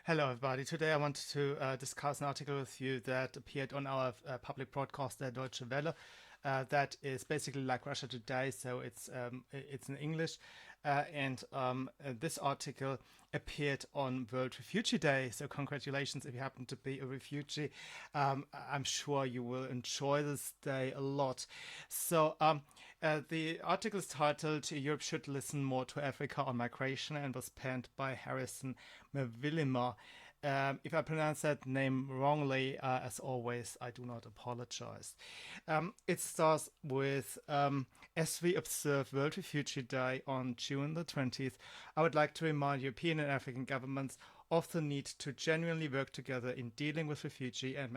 Hello, everybody. Today I wanted to discuss an article with you that appeared on our public broadcaster Deutsche Welle. That is basically like Russia Today, so it's in English, and this article appeared on World-Refugee-Day. So congratulations if you happen to be a refugee. I'm sure you will enjoy this day a lot. So the article is titled "Europe Should Listen More to Africa on Migration" and was penned by Harrison Mwilima. If I pronounce that name wrongly, as always, I do not apologize. It starts with, as we observe World Refugee Day on June the 20th, I would like to remind European and African governments of the need to genuinely work together in dealing with refugee and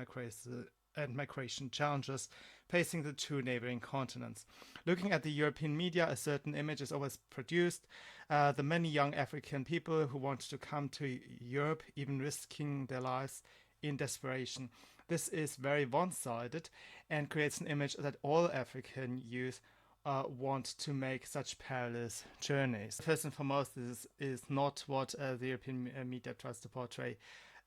migration challenges facing the two neighboring continents. Looking at the European media, a certain image is always produced. The many young African people who want to come to Europe, even risking their lives in desperation. This is very one-sided and creates an image that all African youth want to make such perilous journeys. First and foremost, this is not what the European media tries to portray.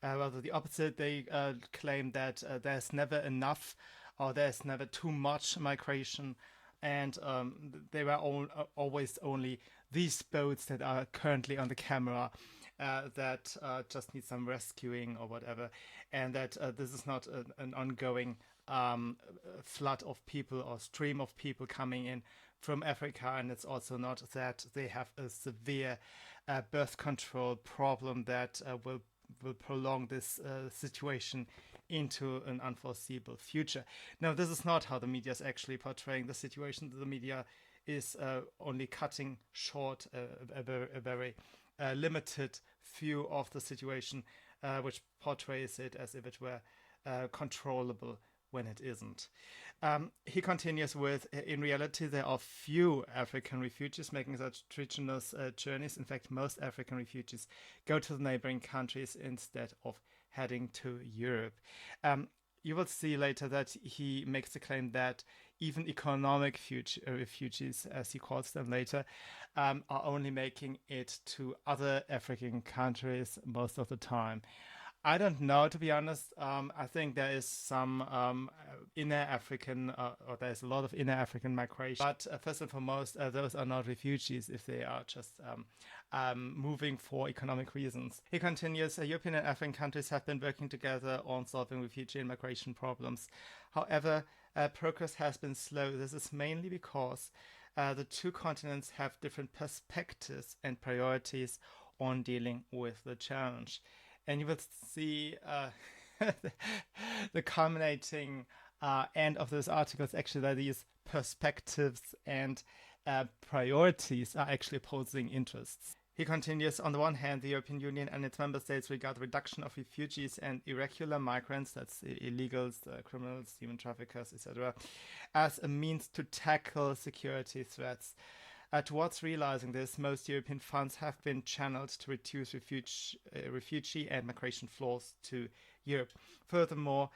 Rather the opposite. They claim that there's never enough or there's never too much migration, and there are always only these boats that are currently on the camera that just need some rescuing or whatever, and that this is not an ongoing flood of people or stream of people coming in from Africa, and it's also not that they have a severe birth control problem that will prolong this situation into an unforeseeable future. Now, this is not how the media is actually portraying the situation. The media is only cutting short a very limited view of the situation, which portrays it as if it were controllable when it isn't. He continues with, in reality, there are few African refugees making such treacherous journeys. In fact, most African refugees go to the neighboring countries instead of heading to Europe. You will see later that he makes the claim that even economic refugees, as he calls them later, are only making it to other African countries most of the time. I don't know, to be honest. I think there is some inner African, or there's a lot of inner African migration. But first and foremost, those are not refugees if they are just moving for economic reasons. He continues, European and African countries have been working together on solving refugee and migration problems. However, progress has been slow. This is mainly because the two continents have different perspectives and priorities on dealing with the challenge. And you will see the culminating end of this article is actually that these perspectives and priorities are actually opposing interests. He continues, on the one hand, the European Union and its member states regard the reduction of refugees and irregular migrants, that's illegals, criminals, human traffickers, etc., as a means to tackle security threats. Towards realizing this, most European funds have been channeled to reduce refugee and migration flows to Europe. Furthermore,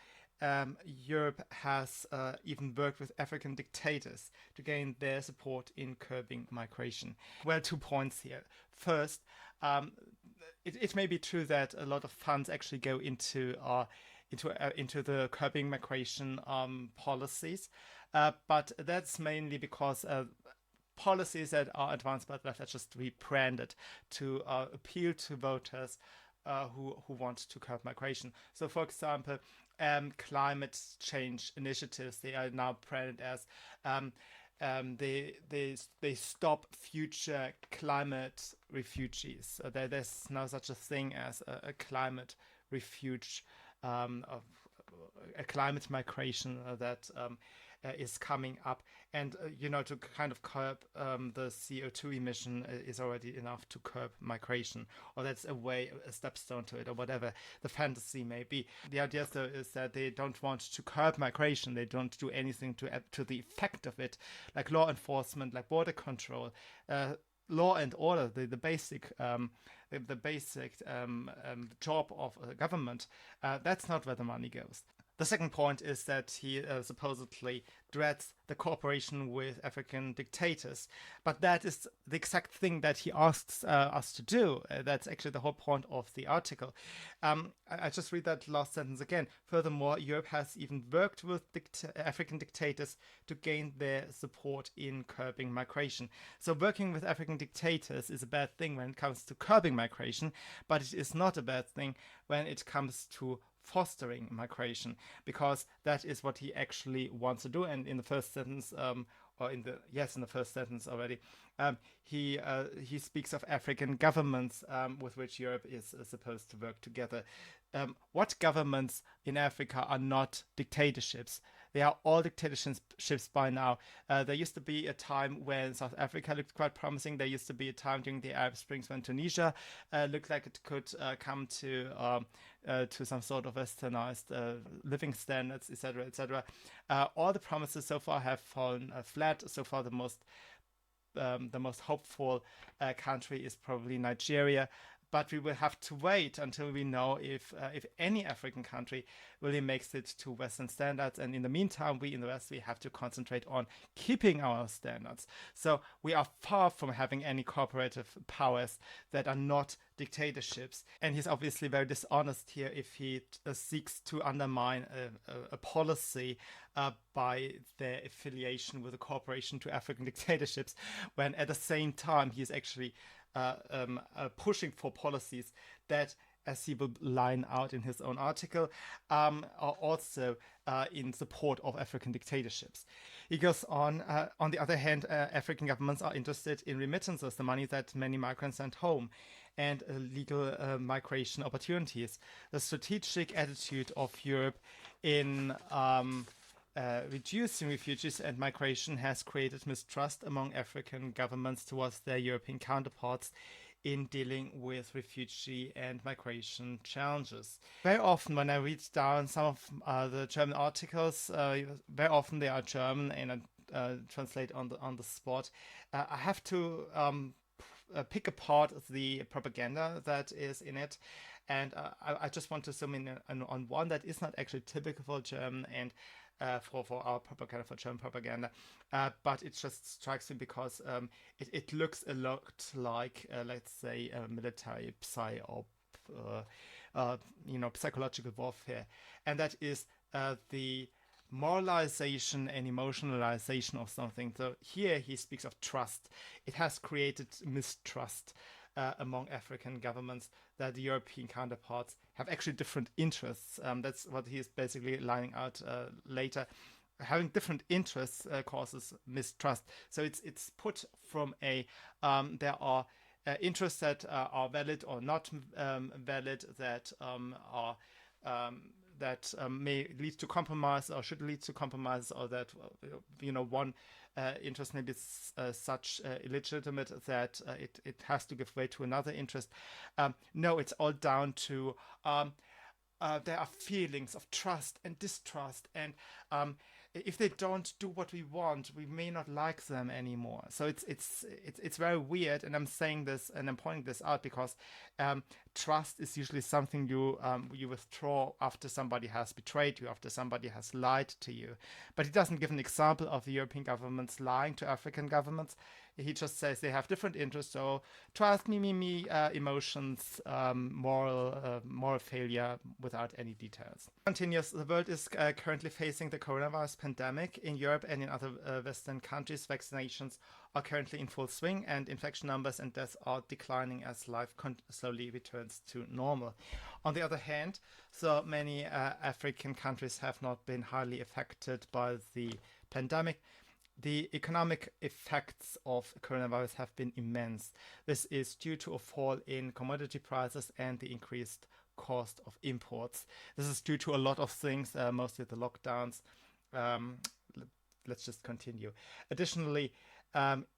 Europe has even worked with African dictators to gain their support in curbing migration. Well, 2 points here. First, it may be true that a lot of funds actually go into the curbing migration policies, but that's mainly because policies that are advanced by the left are just rebranded to appeal to voters who want to curb migration. So, for example, climate change initiatives, they are now branded as they stop future climate refugees. So there's now such a thing as a climate refuge, a climate migration that is coming up, and to kind of curb the CO2 emission is already enough to curb migration, or that's a stepstone to it, or whatever the fantasy may be. The idea though is that they don't want to curb migration. They don't do anything to the effect of it, like law enforcement, like border control, law and order, the basic job of a government. That's not where the money goes. The second point is that he supposedly dreads the cooperation with African dictators. But that is the exact thing that he asks us to do. That's actually the whole point of the article. I just read that last sentence again. Furthermore, Europe has even worked with African dictators to gain their support in curbing migration. So working with African dictators is a bad thing when it comes to curbing migration, but it is not a bad thing when it comes to fostering migration, because that is what he actually wants to do. And in the first sentence, in the first sentence already, he speaks of African governments with which Europe is supposed to work together. What governments in Africa are not dictatorships? They are all dictatorships by now. There used to be a time when South Africa looked quite promising. There used to be a time during the Arab Springs when Tunisia looked like it could come to some sort of westernized living standards, etc., etc. All the promises so far have fallen flat. So far, the most hopeful country is probably Nigeria. But we will have to wait until we know if any African country really makes it to Western standards. And in the meantime, we in the West, we have to concentrate on keeping our standards. So we are far from having any cooperative powers that are not dictatorships. And he's obviously very dishonest here if he seeks to undermine a policy by their affiliation with a cooperation to African dictatorships, when at the same time he is actually pushing for policies that, as he will line out in his own article, are also in support of African dictatorships. He goes on the other hand, African governments are interested in remittances, the money that many migrants send home, and legal migration opportunities. The strategic attitude of Europe in reducing refugees and migration has created mistrust among African governments towards their European counterparts in dealing with refugee and migration challenges. Very often when I read down some of the German articles, very often they are German and I translate on the spot. I have to pick apart the propaganda that is in it. And I just want to zoom in on one that is not actually typical for German and for our propaganda, for German propaganda, but it just strikes me because it looks a lot like, let's say, military psyop, psychological warfare, and that is the moralization and emotionalization of something. So here he speaks of trust. It has created mistrust among African governments that the European counterparts have actually different interests. That's what he is basically lining out later. Having different interests causes mistrust. So it's put from a there are interests that are valid or not valid, that are may lead to compromise or should lead to compromise, or that one interest may be such illegitimate that it has to give way to another interest. No, it's all down to there are feelings of trust and distrust, and if they don't do what we want, we may not like them anymore. So it's very weird, and I'm saying this and I'm pointing this out because trust is usually something you withdraw after somebody has betrayed you, after somebody has lied to you. But he doesn't give an example of the European governments lying to African governments. He just says they have different interests. So trust, emotions, moral failure, without any details. Continues. The world is currently facing the coronavirus pandemic. In Europe and in other Western countries, vaccinations are currently in full swing, and infection numbers and deaths are declining as life slowly returns to normal. On the other hand, so many African countries have not been highly affected by the pandemic. The economic effects of coronavirus have been immense. This is due to a fall in commodity prices and the increased cost of imports. This is due to a lot of things, mostly the lockdowns. Let's just continue. Additionally,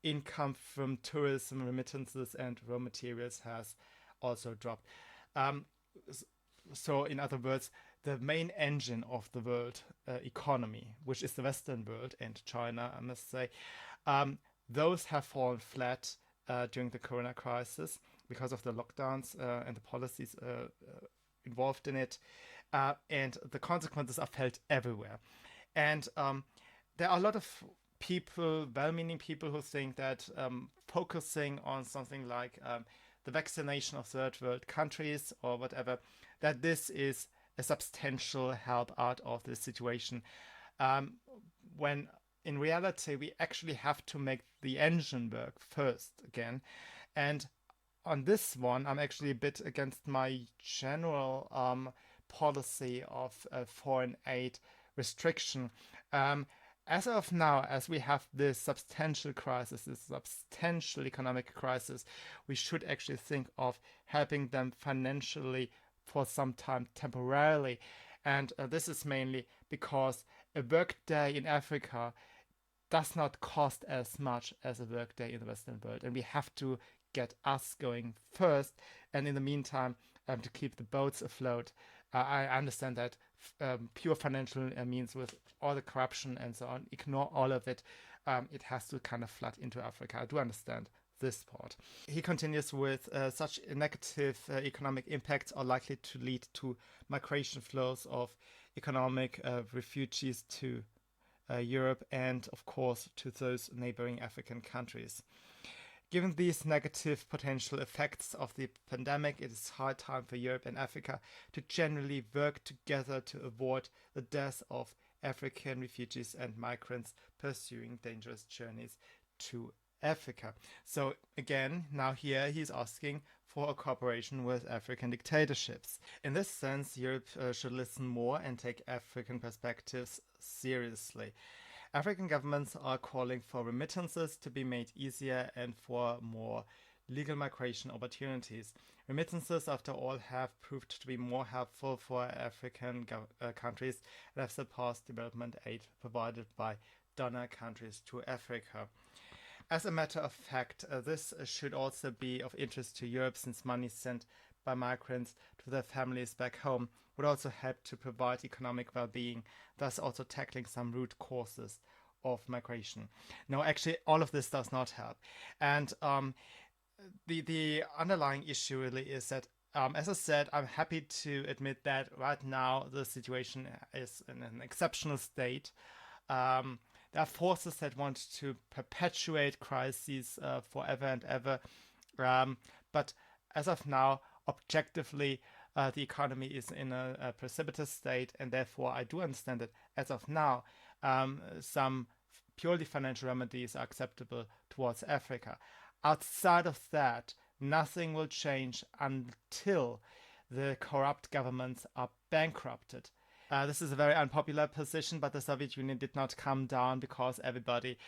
income from tourism, remittances, and raw materials has also dropped. So in other words, the main engine of the world economy, which is the Western world and China, I must say, those have fallen flat during the corona crisis because of the lockdowns and the policies involved in it. and the consequences are felt everywhere. And there are a lot of people, well-meaning people, who think that focusing on something like the vaccination of third world countries or whatever, that this is a substantial help out of this situation. When in reality, we actually have to make the engine work first again. And on this one, I'm actually a bit against my general policy of foreign aid restriction. As of now, as we have this substantial crisis, this substantial economic crisis, we should actually think of helping them financially for some time temporarily. And this is mainly because a workday in Africa does not cost as much as a workday in the Western world. And we have to get us going first. And in the meantime, to keep the boats afloat. I understand that pure financial means, with all the corruption and so on, ignore all of it. It has to kind of flood into Africa. I do understand this part. He continues with such negative economic impacts are likely to lead to migration flows of economic refugees to Europe and, of course, to those neighboring African countries. Given these negative potential effects of the pandemic, it is high time for Europe and Africa to generally work together to avoid the death of African refugees and migrants pursuing dangerous journeys to Africa. So again, now here he's asking for a cooperation with African dictatorships. In this sense, Europe should listen more and take African perspectives seriously. African governments are calling for remittances to be made easier and for more legal migration opportunities. Remittances, after all, have proved to be more helpful for African countries and have surpassed development aid provided by donor countries to Africa. As a matter of fact, this should also be of interest to Europe, since money sent by migrants to their families back home would also help to provide economic well-being, thus also tackling some root causes of migration. No, actually, all of this does not help. And the underlying issue really is that, as I said, I'm happy to admit that right now the situation is in an exceptional state. There are forces that want to perpetuate crises forever and ever. But as of now, objectively, the economy is in a precipitous state, and therefore I do understand that as of now, some purely financial remedies are acceptable towards Africa. Outside of that, nothing will change until the corrupt governments are bankrupted. This is a very unpopular position, but the Soviet Union did not come down because everybody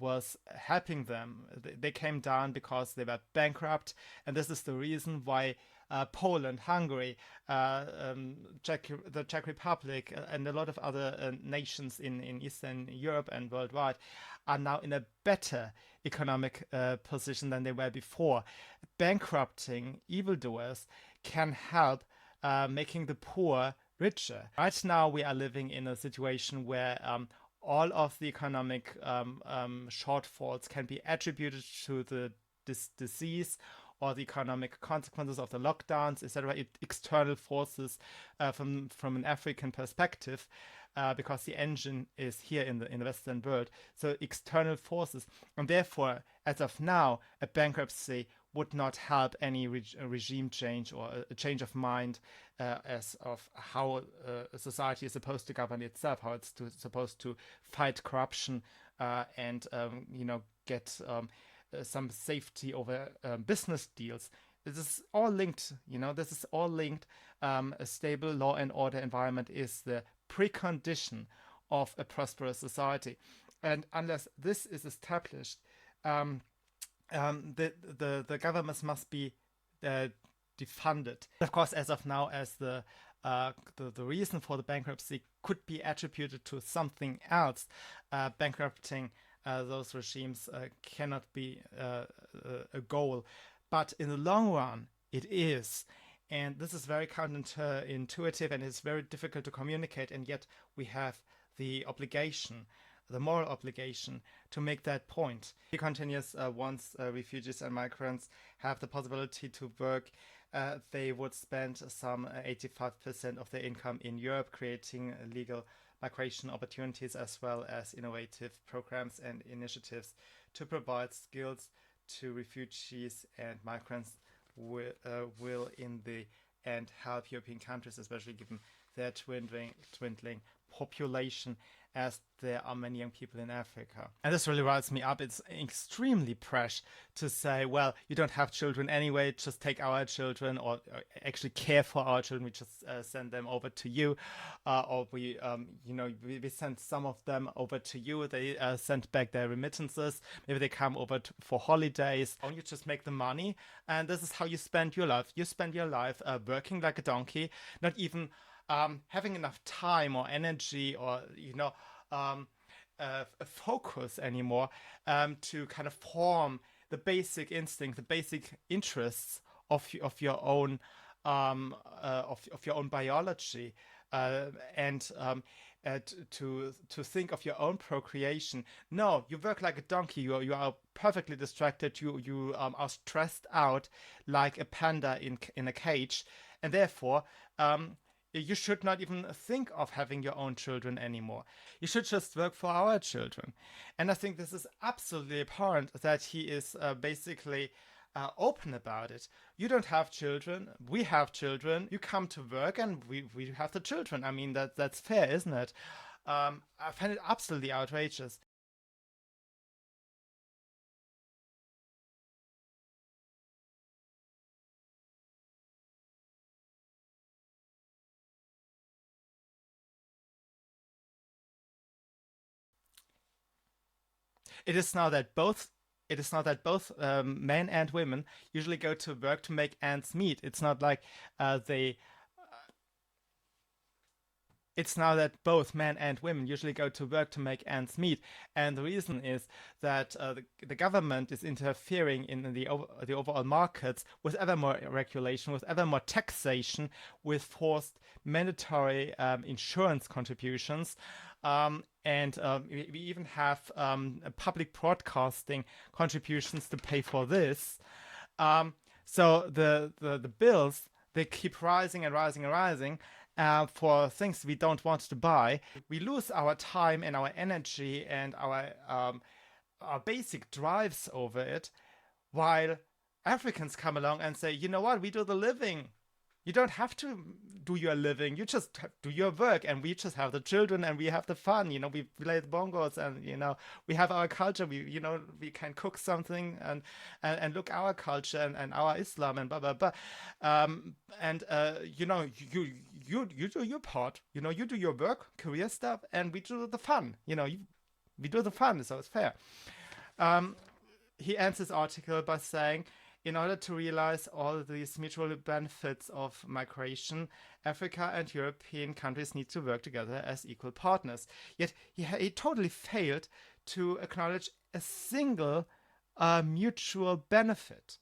was helping them. They came down because they were bankrupt, and this is the reason why Poland, Hungary, the Czech Republic, and a lot of other nations in Eastern Europe and worldwide are now in a better economic position than they were before. Bankrupting evildoers can help making the poor richer. Right now, we are living in a situation where all of the economic shortfalls can be attributed to this disease or the economic consequences of the lockdowns, etc., external forces from an African perspective, because the engine is here in the Western world. So external forces, and therefore, as of now, a bankruptcy would not help any regime change or a change of mind as of how a society is supposed to govern itself, how it's supposed to fight corruption and get some safety over business deals. This is all linked, this is all linked. A stable law and order environment is the precondition of a prosperous society. And unless this is established, the governments must be defunded. Of course, as of now, as the reason for the bankruptcy could be attributed to something else, bankrupting those regimes cannot be a goal. But in the long run, it is. And this is very counterintuitive, and it's very difficult to communicate. And yet we have the obligation, the moral obligation, to make that point. He continues, once refugees and migrants have the possibility to work they would spend some 85% of their income in Europe creating legal migration opportunities as well as innovative programs and initiatives to provide skills to refugees and migrants will in the end help European countries, especially given their dwindling population, as there are many young people in Africa. And this really riles me up. It's extremely brash to say, well, you don't have children anyway, just take our children, or actually care for our children, we just send them over to you, or we send some of them over to you, they send back their remittances, maybe they come over for holidays, or you just make the money, and this is how you spend your life. You spend your life working like a donkey, not even having enough time or energy or focus anymore to kind of form the basic instinct, the basic interests of your own of your own biology, and to think of your own procreation. No, you work like a donkey. You are perfectly distracted. You are stressed out like a panda in a cage, and therefore you should not even think of having your own children anymore. You should just work for our children. And I think this is absolutely apparent that he is basically open about it. You don't have children. We have children. You come to work and we have the children. I mean, that's fair, isn't it? I find it absolutely outrageous. It is now that both men and women usually go to work to make ends meet. It's not like they. It's now that both men and women usually go to work to make ends meet, and the reason is that the government is interfering in the overall markets with ever more regulation, with ever more taxation, with forced mandatory insurance contributions. And we even have public broadcasting contributions to pay for this. So the bills, they keep rising and rising and rising for things we don't want to buy. We lose our time and our energy and our basic drives over it, while Africans come along and say, you know what, we do the living. You don't have to do your living. You just do your work, and we just have the children and we have the fun. We play the bongos, and we have our culture. We can cook something and look our culture and our Islam and blah blah blah. And you do your part. You do your work, career stuff, and we do the fun. We do the fun, so it's fair. He ends his article by saying, in order to realize all these mutual benefits of migration, Africa and European countries need to work together as equal partners. Yet he totally failed to acknowledge a single mutual benefit.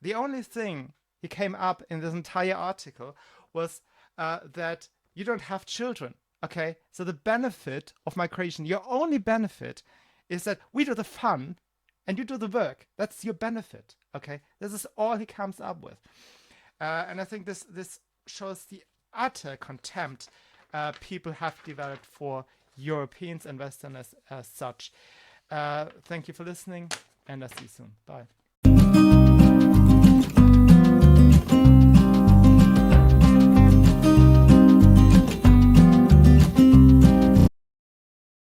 The only thing he came up in this entire article was that you don't have children. Okay, so the benefit of migration, your only benefit, is that we do the fun and you do the work. That's your benefit. Okay, this is all he comes up with, and I think this shows the utter contempt people have developed for Europeans and Westerners as such. Thank you for listening, and I'll see you soon. Bye.